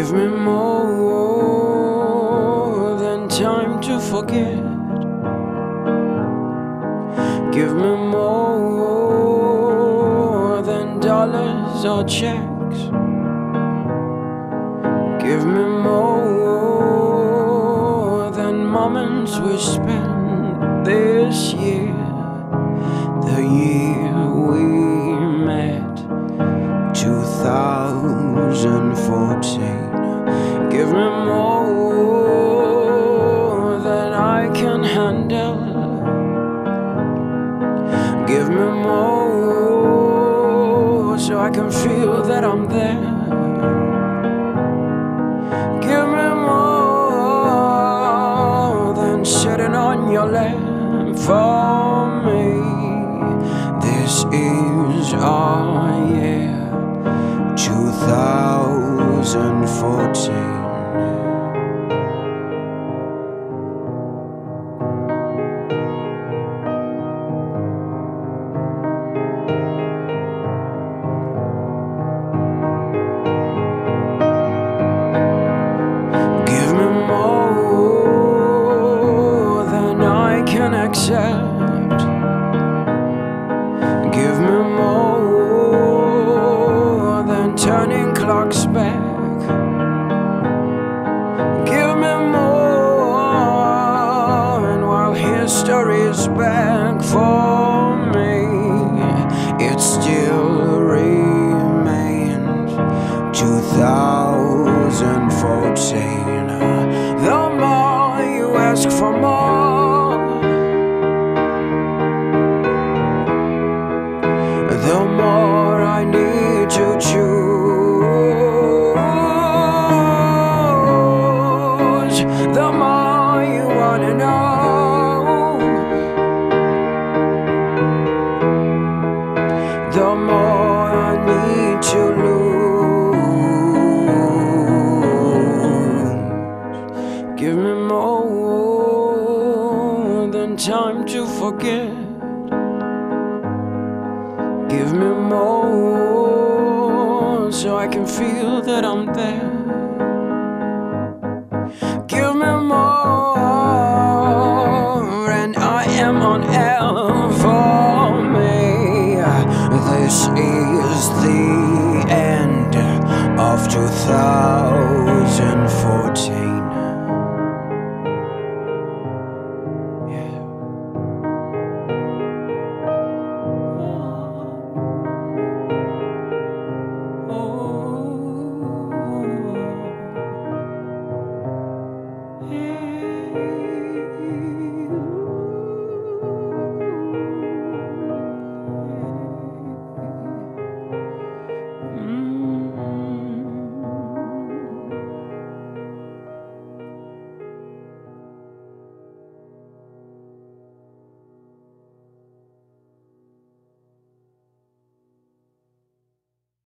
Give me more than time to forget. Give me more than dollars or checks. Give me more than moments we spent this year, the year we met, 2014. Give me more than I can handle. Give me more so I can feel that I'm there. Give me more than sitting on your lap for me. This is our year, 2014. Accept. Give me more than turning clocks back. Give me more, and while history's back for me, it still remains 2014. The more you ask for more, the more I need to choose. The more you wanna know, the more I need to lose. Give me more than time to forget. Give me more so I can feel that I'm there.